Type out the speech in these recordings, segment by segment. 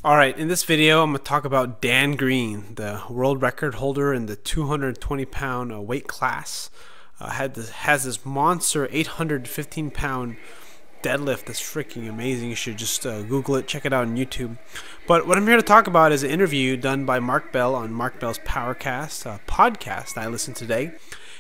All right, in this video, I'm going to talk about Dan Green, the world record holder in the 220-pound weight class. Has this monster 815-pound deadlift that's freaking amazing. You should just Google it, check it out on YouTube. But what I'm here to talk about is an interview done by Mark Bell on Mark Bell's Powercast podcast I listened today.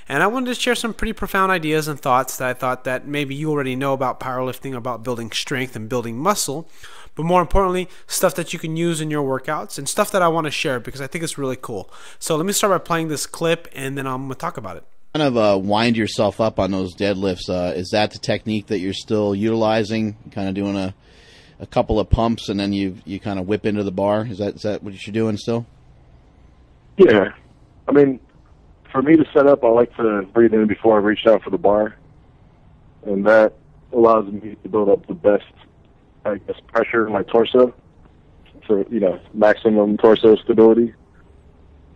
And I wanted to share some pretty profound ideas and thoughts that I thought that maybe you already know about powerlifting, about building strength and building muscle. But more importantly, stuff that you can use in your workouts and stuff that I want to share because I think it's really cool. So let me start by playing this clip and then I'm going to talk about it. Kind of wind yourself up on those deadlifts. Is that the technique that you're still utilizing? Kind of doing a couple of pumps and then you kind of whip into the bar? Is that what you're doing still? Yeah. I mean, for me to set up, I like to breathe in before I reach down for the bar. And that allows me to build up the best, I guess, pressure in my torso for, maximum torso stability.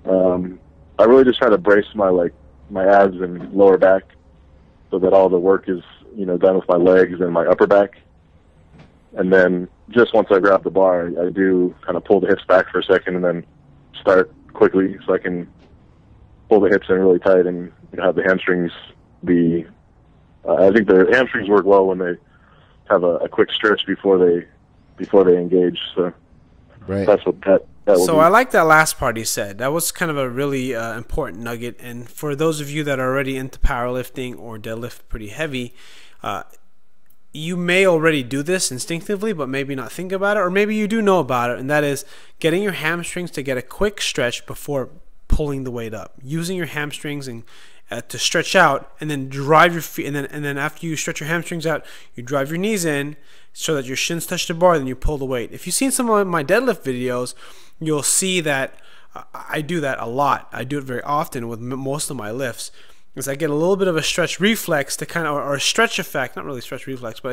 I really just try to brace my abs and lower back so that all the work is, done with my legs and my upper back. And then just once I grab the bar, I do kind of pull the hips back for a second and then start quickly so I can pull the hips in really tight and have the hamstrings be, I think the hamstrings work well when they have a quick stretch before they engage. So right. That's what that will So be. I like that last part he said. That was kind of a really important nugget. And for those of you that are already into powerlifting or deadlift pretty heavy, you may already do this instinctively, but maybe not think about it, or maybe you do know about it, and that is getting your hamstrings to get a quick stretch before pulling the weight up, using your hamstrings and to stretch out, and then drive your feet, and then after you stretch your hamstrings out, you drive your knees in so that your shins touch the bar, then you pull the weight. If you've seen some of my deadlift videos, you'll see that I do that a lot. I do it very often with most of my lifts. Is I get a little bit of a stretch reflex to kind of, or a stretch effect, not really stretch reflex, but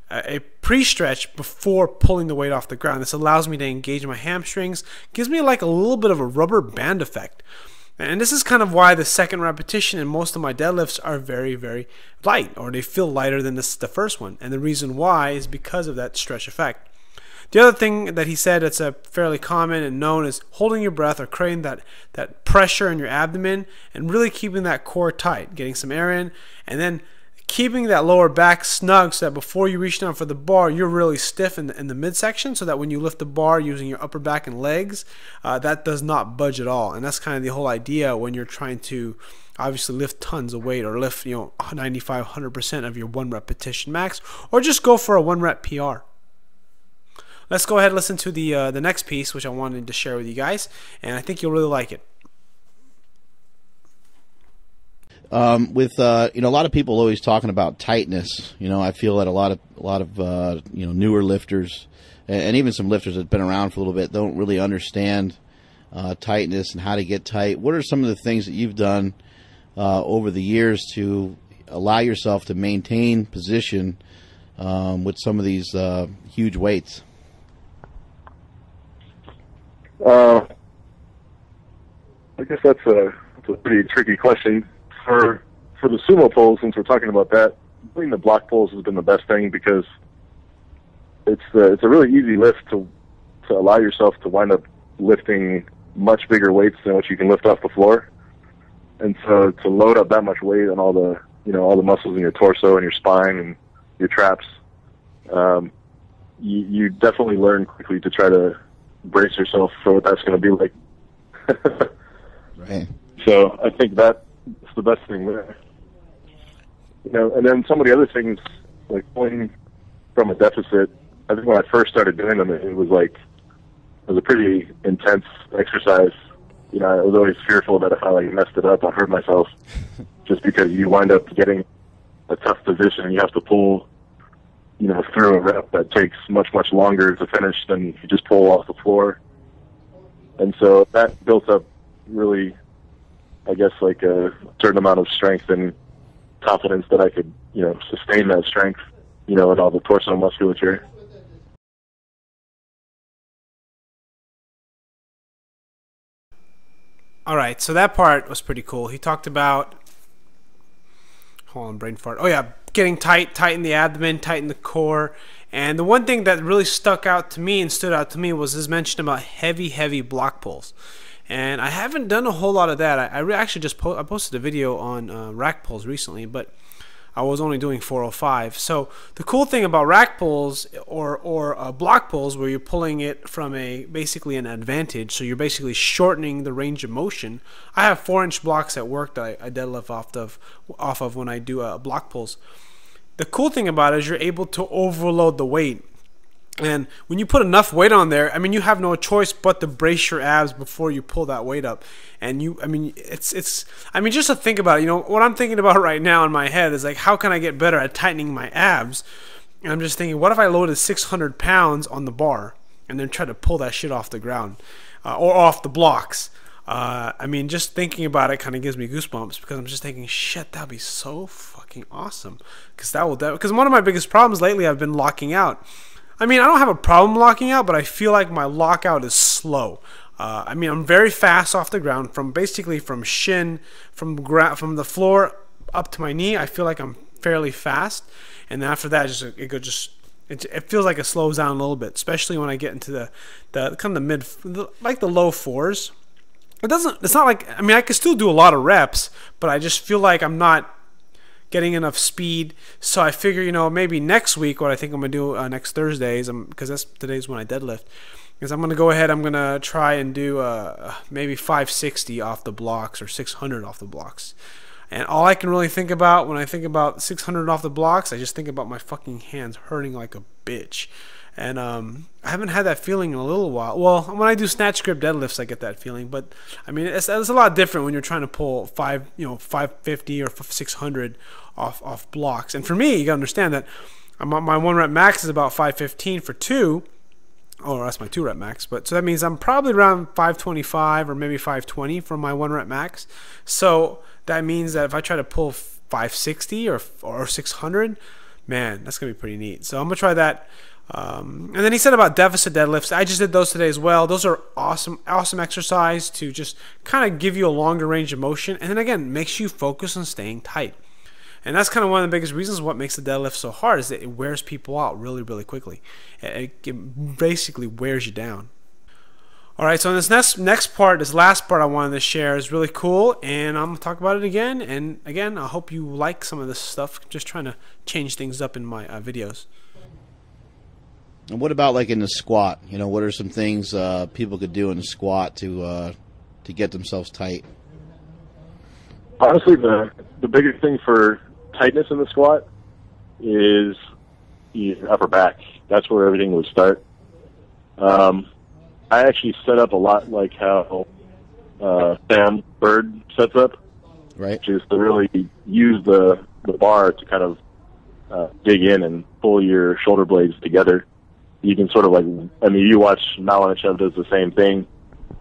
a pre-stretch before pulling the weight off the ground. This allows me to engage my hamstrings, gives me like a little bit of a rubber band effect. And this is kind of why the second repetition in most of my deadlifts are very, very light, or they feel lighter than the first one. And the reason why is because of that stretch effect. The other thing that he said that's fairly common and known is holding your breath or creating that pressure in your abdomen and really keeping that core tight, getting some air in, and then keeping that lower back snug so that before you reach down for the bar, you're really stiff in the midsection so that when you lift the bar using your upper back and legs, that does not budge at all. And that's kind of the whole idea when you're trying to obviously lift tons of weight or lift 95, 100% of your one repetition max, or just go for a 1-rep PR. Let's go ahead and listen to the next piece, which I wanted to share with you guys, and I think you'll really like it. With a lot of people always talking about tightness. I feel that a lot of newer lifters and even some lifters that have been around for a little bit don't really understand tightness and how to get tight. What are some of the things that you've done over the years to allow yourself to maintain position with some of these huge weights? I guess that's a pretty tricky question. For the sumo pulls, since we're talking about that, doing the block pulls has been the best thing because it's a really easy lift to allow yourself to wind up lifting much bigger weights than what you can lift off the floor. And so to load up that much weight on all the muscles in your torso and your spine and your traps, you definitely learn quickly to try to brace yourself for what that's going to be like. Right. So I think that's the best thing there. And then some of the other things, like pulling from a deficit, I think when I first started doing them, it was a pretty intense exercise. I was always fearful that if I messed it up, I'd hurt myself, just because you wind up getting a tough position and you have to pull, through a rep that takes much, much longer to finish than if you just pull off the floor. And so that built up really, I guess, like a certain amount of strength and confidence that I could, sustain that strength, and all the torso musculature. All right, so that part was pretty cool. He talked about, hold on, brain fart. Oh yeah, getting tight, tighten the abdomen, tighten the core, And the one thing that really stuck out to me and stood out to me was his mention about heavy block pulls. And I haven't done a whole lot of that. I actually just I posted a video on rack pulls recently, but I was only doing 405. So the cool thing about rack pulls or block pulls, where you're pulling it from basically an advantage, so you're basically shortening the range of motion. I have 4-inch blocks at work that I deadlift off of when I do block pulls. The cool thing about it is you're able to overload the weight. And when you put enough weight on there, I mean, you have no choice but to brace your abs before you pull that weight up. And I mean, I mean, just to think about it, you know, what I'm thinking about right now in my head is like, how can I get better at tightening my abs? And I'm just thinking, what if I loaded 600 pounds on the bar and then try to pull that shit off the ground or off the blocks? I mean, just thinking about it kind of gives me goosebumps, because I'm just thinking, shit, that'd be so fucking awesome. Because one of my biggest problems lately, I've been locking out. I mean, I don't have a problem locking out, but I feel like my lockout is slow. I mean, I'm very fast off the ground, from shin, from the floor up to my knee. I feel like I'm fairly fast, and then after that, it feels like it slows down a little bit, especially when I get into the kind of the low fours. It's not like, I mean, I can still do a lot of reps, but I just feel like I'm not getting enough speed. So I figure, you know, maybe next week, what I think I'm going to do next Thursday, because today's when I deadlift, is I'm going to go ahead, I'm going to try and do maybe 560 off the blocks or 600 off the blocks. And all I can really think about when I think about 600 off the blocks, I just think about my fucking hands hurting like a bitch. And I haven't had that feeling in a little while. Well, when I do snatch grip deadlifts, I get that feeling. But I mean, it's a lot different when you're trying to pull 550 or 600 off blocks. And for me, you gotta understand that my 1 rep max is about 515 for 2. Oh, that's my 2 rep max. But so that means I'm probably around 525 or maybe 520 for my 1 rep max. So that means that if I try to pull 560 or 600, man, that's gonna be pretty neat. So I'm gonna try that. And then he said about deficit deadlifts. I just did those today as well. Those are awesome exercise to just kind of give you a longer range of motion, and then again makes you focus on staying tight. And that's kind of one of the biggest reasons what makes the deadlift so hard, is that it wears people out really quickly. It basically wears you down. All right, so in this next part, this last part I wanted to share is really cool, and I'm gonna talk about it again. And again, I hope you like some of this stuff. I'm just trying to change things up in my videos. And what about like in the squat? You know, what are some things people could do in the squat to get themselves tight? Honestly, the biggest thing for tightness in the squat is your upper back. That's where everything would start. I actually set up a lot like how Sam Bird sets up, right? Which is to really use the bar to kind of dig in and pull your shoulder blades together. You can sort of like, I mean, you watch Malinichev does the same thing,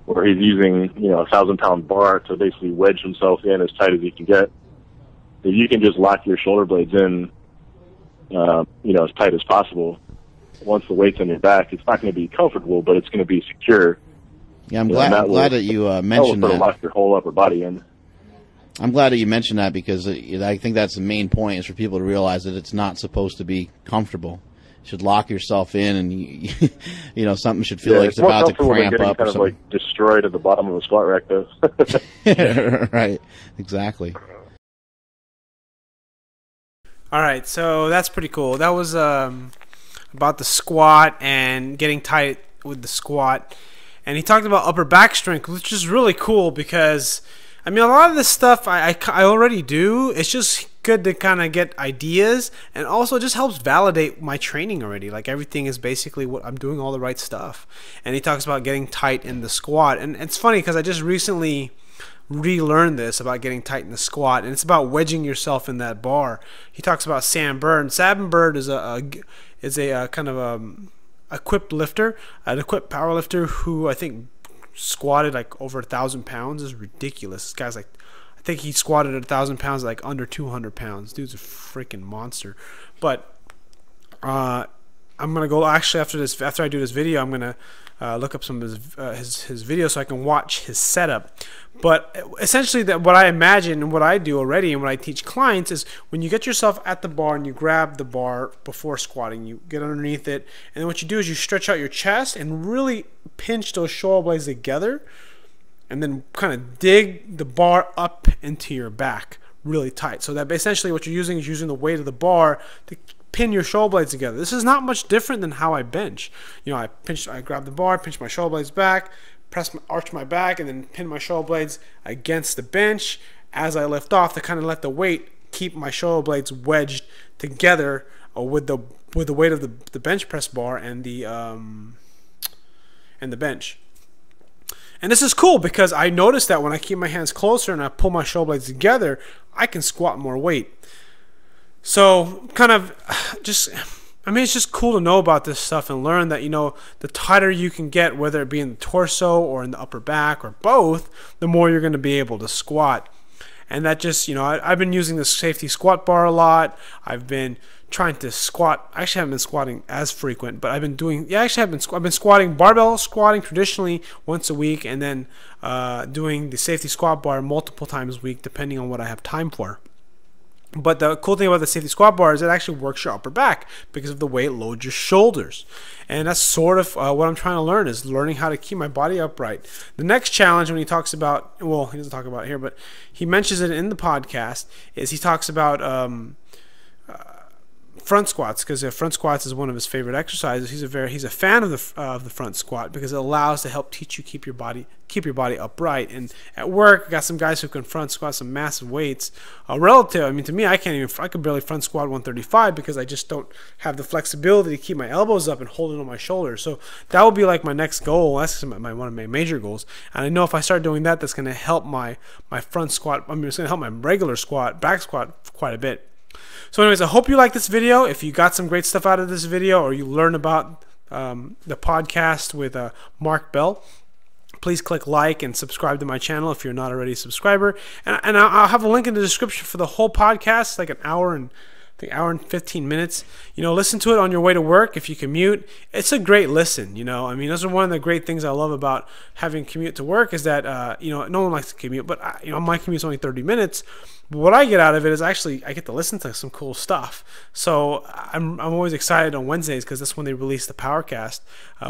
where he's using, you know, a 1,000-pound bar to basically wedge himself in as tight as he can get. If you can just lock your shoulder blades in, you know, as tight as possible, once the weight's on your back, it's not going to be comfortable, but it's going to be secure. Yeah, I'm glad that you mentioned that. That will lock your whole upper body in. I'm glad that you mentioned that, because I think that's the main point, is for people to realize that it's not supposed to be comfortable. You should lock yourself in, and you know, something should feel like it's about to cramp up or something. Kind of like destroyed at the bottom of a squat rack, though. Right, exactly. All right, so that's pretty cool. That was about the squat and getting tight with the squat. And he talked about upper back strength, which is really cool, because I mean, a lot of this stuff I already do. It's just good to kind of get ideas, and also it just helps validate my training already. Like, everything is basically what I'm doing, all the right stuff. And he talks about getting tight in the squat, and it's funny because I just recently relearned this about getting tight in the squat, and it's about wedging yourself in that bar. He talks about Sam Bird. Sam Bird is a kind of equipped lifter, an equipped power lifter who I think squatted like over 1,000 pounds. Is ridiculous. This guy's like, I think he squatted at 1,000 pounds like under 200 pounds. Dude's a freaking monster. But I I'm gonna go actually after I do this video. I'm gonna look up some of his videos so I can watch his setup. But essentially, what I imagine and what I do already and what I teach clients is when you get yourself at the bar and you grab the bar before squatting, you get underneath it, and then what you do is you stretch out your chest and really pinch those shoulder blades together, and then kind of dig the bar up into your back really tight. So that essentially what you're using is using the weight of the bar to pin your shoulder blades together. This is not much different than how I bench. You know, I grab the bar, pinch my shoulder blades back, arch my back, and then pin my shoulder blades against the bench as I lift off to kind of let the weight keep my shoulder blades wedged together with the weight of the bench press bar and the bench. And this is cool because I noticed that when I keep my hands closer and I pull my shoulder blades together, I can squat more weight. So kind of just, I mean, it's just cool to know about this stuff and learn that, you know, the tighter you can get, whether it be in the torso or in the upper back or both, the more you're going to be able to squat. And that just, you know, I've been using the safety squat bar a lot. I've been trying to squat. I actually haven't been squatting as frequent, but I've been doing, yeah, actually I've been squatting, barbell squatting traditionally once a week, and then doing the safety squat bar multiple times a week, depending on what I have time for. But the cool thing about the safety squat bar is it actually works your upper back because of the way it loads your shoulders. And that's sort of what I'm trying to learn, is learning how to keep my body upright. The next challenge when he talks about, well, he doesn't talk about it here, but he mentions it in the podcast, is he talks about front squats, because front squats is one of his favorite exercises. He's a fan of the front squat because it allows to help teach you keep your body upright. And at work, I got some guys who can front squat some massive weights. Relative, I mean, to me, I could barely front squat 135 because I just don't have the flexibility to keep my elbows up and hold it on my shoulders. So that would be like my next goal. That's one of my major goals. And I know if I start doing that, that's going to help my front squat. I mean, it's going to help my regular squat, back squat quite a bit. So anyways, I hope you like this video. If you got some great stuff out of this video, or you learn about the podcast with Mark Bell, please click like and subscribe to my channel if you're not already a subscriber. And I'll have a link in the description for the whole podcast. It's like an hour and 15 minutes. You know, listen to it on your way to work if you commute. It's a great listen, you know. I mean, those are one of the great things I love about having commute to work, is that, you know, no one likes to commute, but, you know, my commute's only 30 minutes. But what I get out of it is actually I get to listen to some cool stuff. So I'm always excited on Wednesdays because that's when they release the Powercast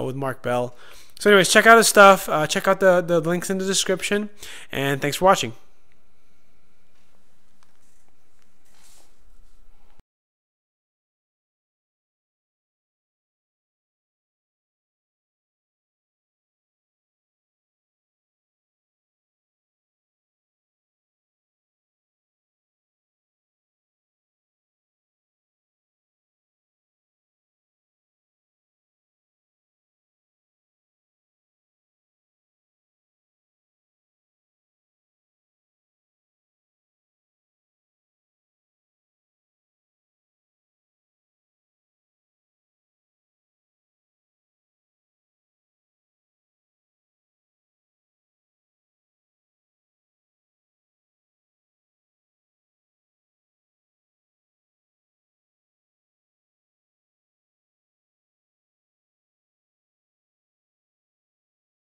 with Mark Bell. So anyways, check out his stuff. Check out the links in the description. And thanks for watching.